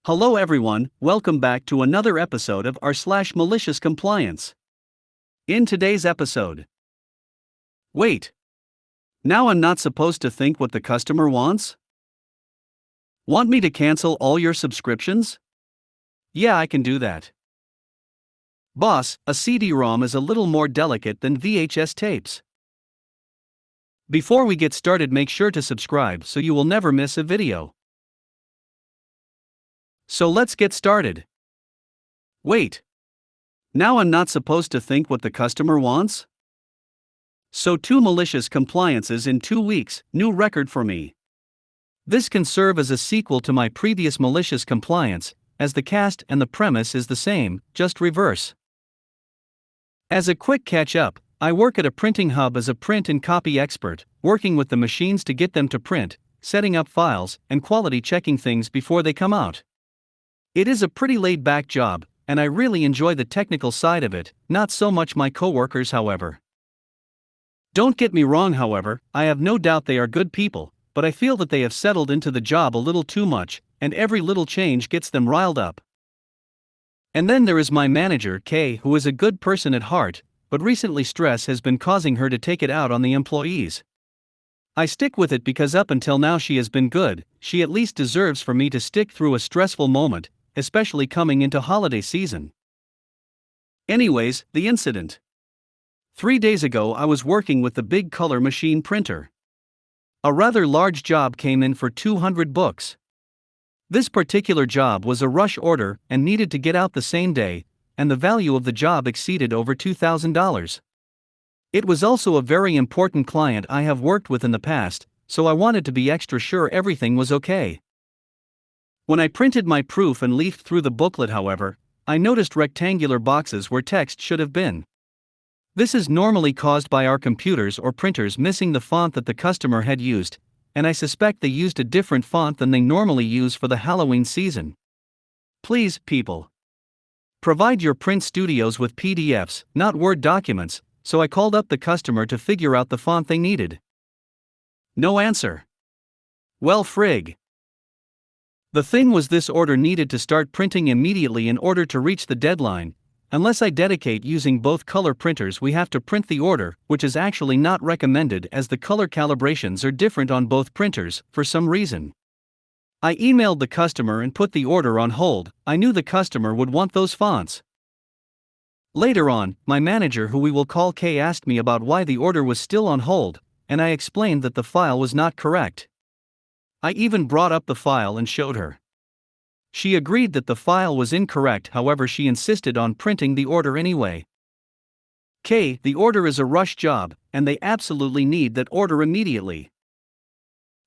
Hello everyone, welcome back to another episode of r/malicious compliance. In today's episode. Wait. Now I'm not supposed to think what the customer wants? Want me to cancel all your subscriptions? Yeah, I can do that. Boss, a CD-ROM is a little more delicate than VHS tapes. Before we get started, make sure to subscribe so you will never miss a video. So let's get started. Wait. Now I'm not supposed to think what the customer wants? So 2 malicious compliances in 2 weeks, new record for me. This can serve as a sequel to my previous malicious compliance, as the cast and the premise is the same, just reverse. As a quick catch-up, I work at a printing hub as a print and copy expert, working with the machines to get them to print, setting up files, and quality checking things before they come out. It is a pretty laid-back job, and I really enjoy the technical side of it, not so much my coworkers, however. Don't get me wrong, however, I have no doubt they are good people, but I feel that they have settled into the job a little too much, and every little change gets them riled up. And then there is my manager, Kay, who is a good person at heart, but recently stress has been causing her to take it out on the employees. I stick with it because up until now she has been good. She at least deserves for me to stick through a stressful moment, especially coming into holiday season. Anyways, the incident. 3 days ago I was working with the big color machine printer. A rather large job came in for 200 books. This particular job was a rush order and needed to get out the same day, and the value of the job exceeded over $2,000. It was also a very important client I have worked with in the past, so I wanted to be extra sure everything was okay. When I printed my proof and leafed through the booklet, however, I noticed rectangular boxes where text should have been. This is normally caused by our computers or printers missing the font that the customer had used, and I suspect they used a different font than they normally use for the Halloween season. Please, people, provide your print studios with PDFs, not Word documents, so I called up the customer to figure out the font they needed. No answer. Well, frig. The thing was, this order needed to start printing immediately in order to reach the deadline. Unless I dedicate using both color printers, we have to print the order, which is actually not recommended as the color calibrations are different on both printers for some reason. I emailed the customer and put the order on hold. I knew the customer would want those fonts. Later on, my manager, who we will call Kay, asked me about why the order was still on hold, and I explained that the file was not correct. I even brought up the file and showed her. She agreed that the file was incorrect, however she insisted on printing the order anyway. Kay, the order is a rush job, and they absolutely need that order immediately.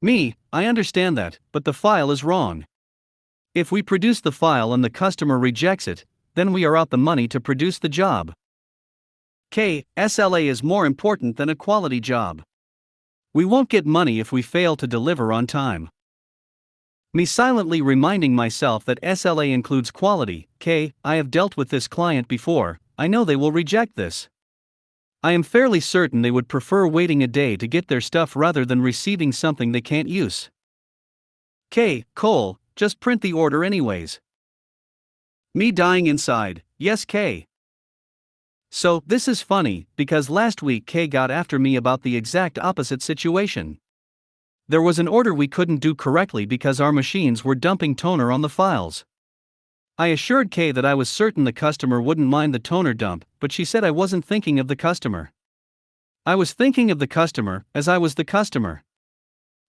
Me, I understand that, but the file is wrong. If we produce the file and the customer rejects it, then we are out the money to produce the job. Kay, SLA is more important than a quality job. We won't get money if we fail to deliver on time. Me silently reminding myself that SLA includes quality. Kay, I have dealt with this client before, I know they will reject this. I am fairly certain they would prefer waiting a day to get their stuff rather than receiving something they can't use. Kay, Cole, just print the order anyways. Me dying inside, yes, Kay. So, this is funny, because last week Kay got after me about the exact opposite situation. There was an order we couldn't do correctly because our machines were dumping toner on the files. I assured Kay that I was certain the customer wouldn't mind the toner dump, but she said I wasn't thinking of the customer. I was thinking of the customer, as I was the customer.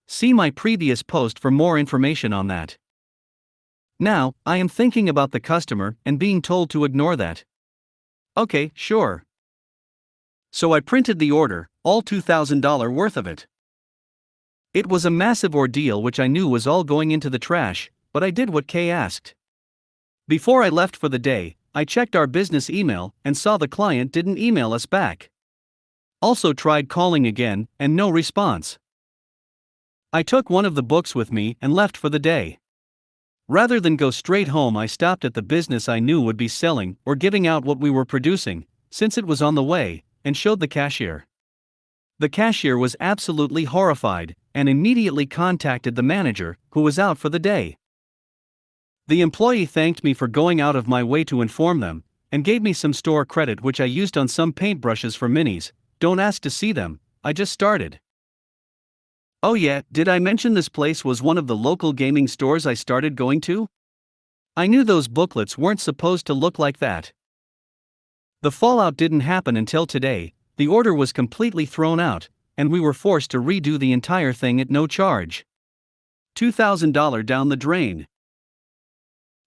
See my previous post for more information on that. Now, I am thinking about the customer and being told to ignore that. Okay, sure. So I printed the order, all $2,000 worth of it. It was a massive ordeal which I knew was all going into the trash, but I did what Kay asked. Before I left for the day, I checked our business email and saw the client didn't email us back. Also tried calling again, and no response. I took one of the books with me and left for the day. Rather than go straight home, I stopped at the business I knew would be selling or giving out what we were producing, since it was on the way, and showed the cashier. The cashier was absolutely horrified, and immediately contacted the manager, who was out for the day. The employee thanked me for going out of my way to inform them, and gave me some store credit which I used on some paintbrushes for minis. Don't ask to see them, I just started. Oh yeah, did I mention this place was one of the local gaming stores I started going to? I knew those booklets weren't supposed to look like that. The fallout didn't happen until today. The order was completely thrown out, and we were forced to redo the entire thing at no charge. $2,000 down the drain.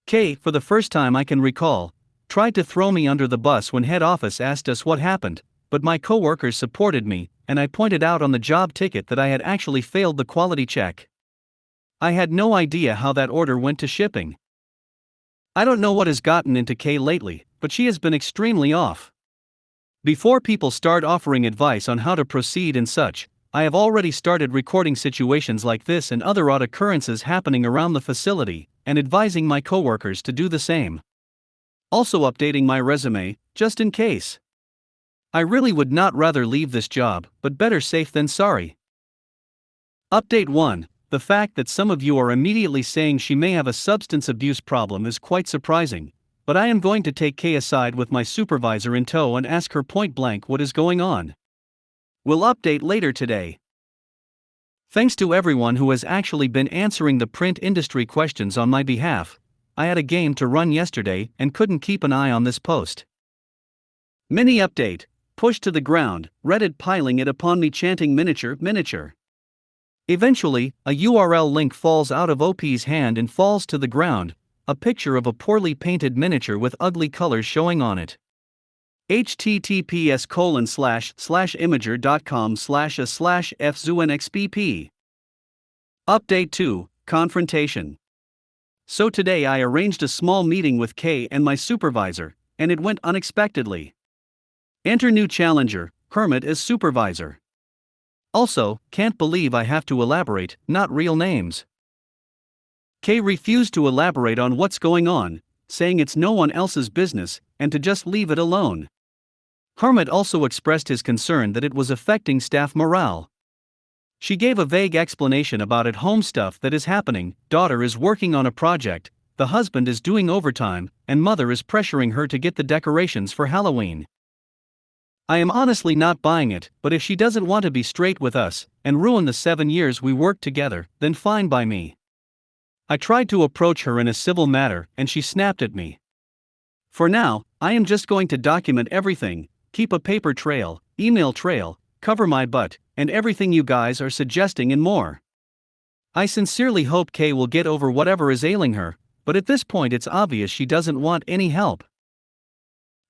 Kay, for the first time I can recall, tried to throw me under the bus when head office asked us what happened, but my coworkers supported me, and I pointed out on the job ticket that I had actually failed the quality check. I had no idea how that order went to shipping. I don't know what has gotten into Kay lately, but she has been extremely off. Before people start offering advice on how to proceed and such, I have already started recording situations like this and other odd occurrences happening around the facility, and advising my coworkers to do the same. Also updating my resume, just in case. I really would not rather leave this job, but better safe than sorry. Update 1. The fact that some of you are immediately saying she may have a substance abuse problem is quite surprising, but I am going to take Kay aside with my supervisor in tow and ask her point blank what is going on. We'll update later today. Thanks to everyone who has actually been answering the print industry questions on my behalf. I had a game to run yesterday and couldn't keep an eye on this post. Mini update. Pushed to the ground, Reddit piling it upon me chanting miniature. Eventually, a URL link falls out of OP's hand and falls to the ground, a picture of a poorly painted miniature with ugly colors showing on it. https://imager.com/a/fzunxpp. Update 2, Confrontation. So today I arranged a small meeting with Kay and my supervisor, and it went unexpectedly. Enter new challenger, Hermit as supervisor. Also, can't believe I have to elaborate, not real names. Kay refused to elaborate on what's going on, saying it's no one else's business, and to just leave it alone. Hermit also expressed his concern that it was affecting staff morale. She gave a vague explanation about at-home stuff that is happening. Daughter is working on a project, the husband is doing overtime, and mother is pressuring her to get the decorations for Halloween. I am honestly not buying it, but if she doesn't want to be straight with us, and ruin the 7 years we worked together, then fine by me. I tried to approach her in a civil matter, and she snapped at me. For now, I am just going to document everything, keep a paper trail, email trail, cover my butt, and everything you guys are suggesting and more. I sincerely hope Kay will get over whatever is ailing her, but at this point it's obvious she doesn't want any help.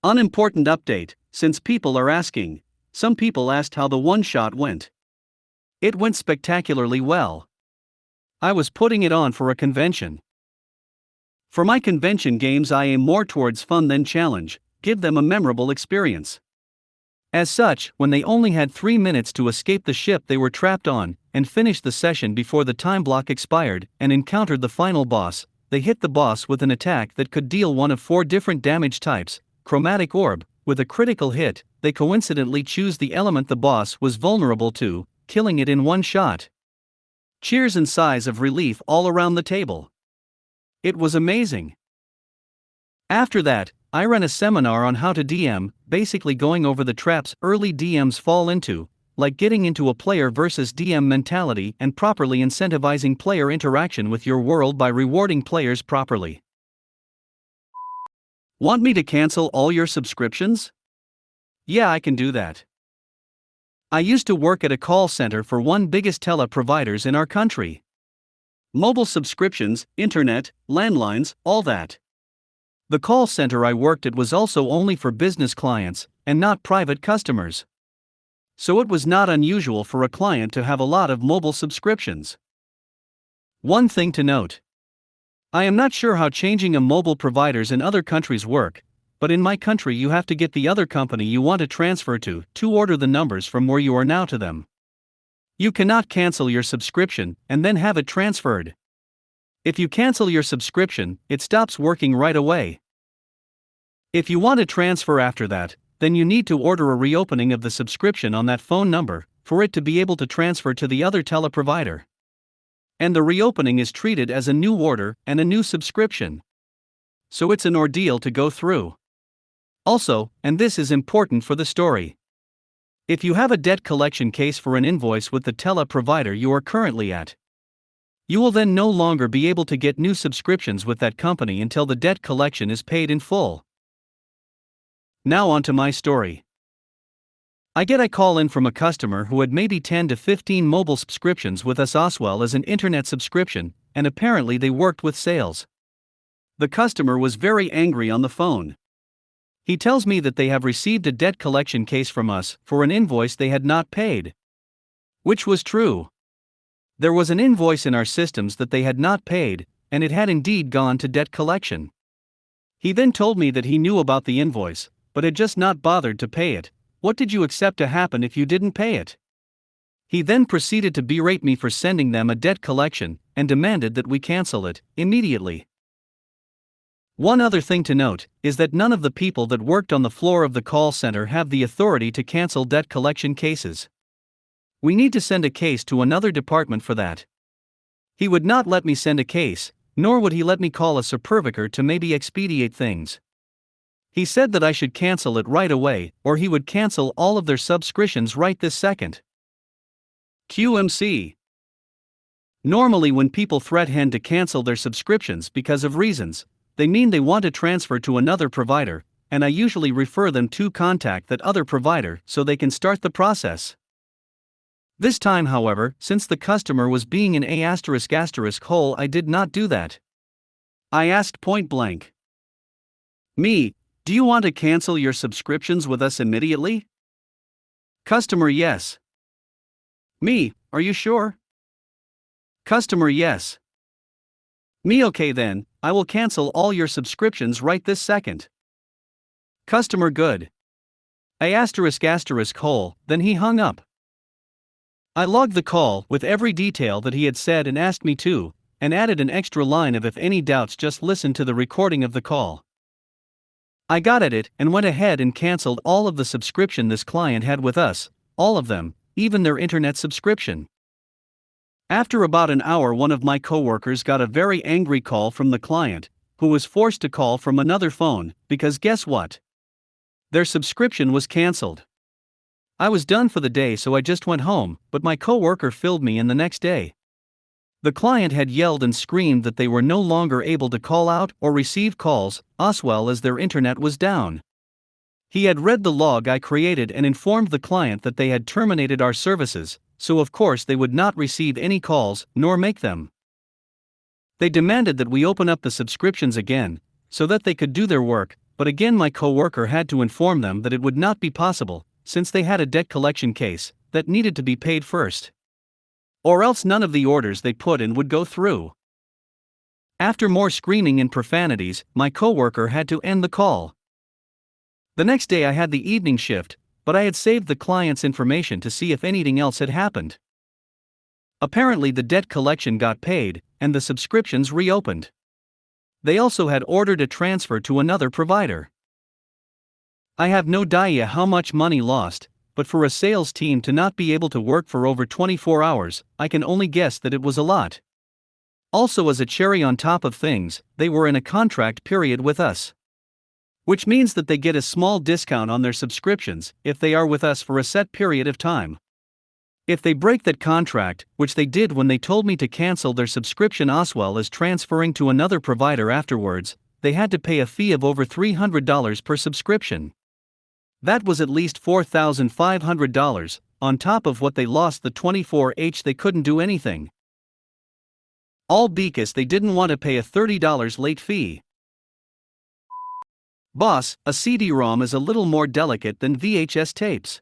Unimportant update, since people are asking. Some people asked how the one-shot went. It went spectacularly well. I was putting it on for a convention. For my convention games I aim more towards fun than challenge, give them a memorable experience. As such, when they only had 3 minutes to escape the ship they were trapped on, and finish the session before the time block expired, and encountered the final boss, they hit the boss with an attack that could deal one of 4 different damage types, chromatic orb. With a critical hit, they coincidentally choose the element the boss was vulnerable to, killing it in one shot. Cheers and sighs of relief all around the table. It was amazing. After that, I ran a seminar on how to DM, basically going over the traps early DMs fall into, like getting into a player versus DM mentality and properly incentivizing player interaction with your world by rewarding players properly. Want me to cancel all your subscriptions? Yeah, I can do that. I used to work at a call center for one biggest tele providers in our country. Mobile subscriptions, internet, landlines, all that. The call center I worked at was also only for business clients, and not private customers. So it was not unusual for a client to have a lot of mobile subscriptions. One thing to note. I am not sure how changing a mobile providers in other countries work, but in my country you have to get the other company you want to transfer to order the numbers from where you are now to them. You cannot cancel your subscription and then have it transferred. If you cancel your subscription, it stops working right away. If you want to transfer after that, then you need to order a reopening of the subscription on that phone number for it to be able to transfer to the other teleprovider. And the reopening is treated as a new order and a new subscription. So it's an ordeal to go through. Also, and this is important for the story, if you have a debt collection case for an invoice with the tele-provider you are currently at, you will then no longer be able to get new subscriptions with that company until the debt collection is paid in full. Now on to my story. I get a call in from a customer who had maybe 10 to 15 mobile subscriptions with us as well as an internet subscription, and apparently they worked with sales. The customer was very angry on the phone. He tells me that they have received a debt collection case from us for an invoice they had not paid. Which was true. There was an invoice in our systems that they had not paid, and it had indeed gone to debt collection. He then told me that he knew about the invoice, but had just not bothered to pay it. What did you accept to happen if you didn't pay it? He then proceeded to berate me for sending them a debt collection, and demanded that we cancel it immediately. One other thing to note is that none of the people that worked on the floor of the call center have the authority to cancel debt collection cases. We need to send a case to another department for that. He would not let me send a case, nor would he let me call a supervisor to maybe expedite things. He said that I should cancel it right away, or he would cancel all of their subscriptions right this second. QMC. Normally when people threaten to cancel their subscriptions because of reasons, they mean they want to transfer to another provider, and I usually refer them to contact that other provider so they can start the process. This time, however, since the customer was being an **** hole, I did not do that. I asked point blank. Me, do you want to cancel your subscriptions with us immediately? Customer, yes. Me, are you sure? Customer, yes. Me, okay then, I will cancel all your subscriptions right this second. Customer, good. ***, then he hung up. I logged the call with every detail that he had said and asked me to, and added an extra line of if any doubts just listen to the recording of the call. I got at it and went ahead and canceled all of the subscription this client had with us, all of them, even their internet subscription. After about an hour, one of my coworkers got a very angry call from the client, who was forced to call from another phone, because guess what? Their subscription was canceled. I was done for the day, so I just went home, but my coworker filled me in the next day. The client had yelled and screamed that they were no longer able to call out or receive calls, as well as their internet was down. He had read the log I created and informed the client that they had terminated our services, so of course they would not receive any calls, nor make them. They demanded that we open up the subscriptions again, so that they could do their work, but again my coworker had to inform them that it would not be possible, since they had a debt collection case that needed to be paid first. Or else none of the orders they put in would go through. After more screaming and profanities, my coworker had to end the call. The next day I had the evening shift, but I had saved the client's information to see if anything else had happened. Apparently the debt collection got paid, and the subscriptions reopened. They also had ordered a transfer to another provider. I have no idea how much money lost, but for a sales team to not be able to work for over 24 hours, I can only guess that it was a lot. Also, as a cherry on top of things, they were in a contract period with us, which means that they get a small discount on their subscriptions if they are with us for a set period of time. If they break that contract, which they did when they told me to cancel their subscription as well as transferring to another provider afterwards, they had to pay a fee of over $300 per subscription. That was at least $4,500, on top of what they lost the 24H. They couldn't do anything. All because they didn't want to pay a $30 late fee. Boss, a CD-ROM is a little more delicate than VHS tapes.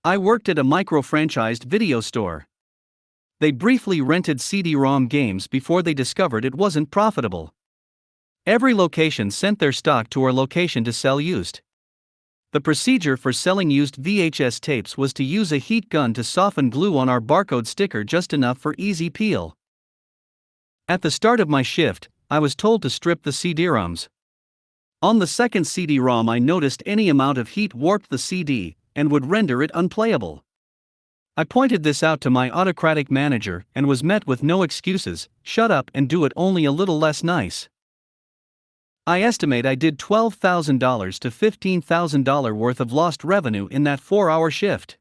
I worked at a micro-franchised video store. They briefly rented CD-ROM games before they discovered it wasn't profitable. Every location sent their stock to our location to sell used. The procedure for selling used VHS tapes was to use a heat gun to soften glue on our barcode sticker just enough for easy peel. At the start of my shift, I was told to strip the CD-ROMs. On the second CD-ROM I noticed any amount of heat warped the CD, and would render it unplayable. I pointed this out to my autocratic manager and was met with no excuses, shut up and do it only a little less nice. I estimate I did $12,000 to $15,000 worth of lost revenue in that 4-hour shift.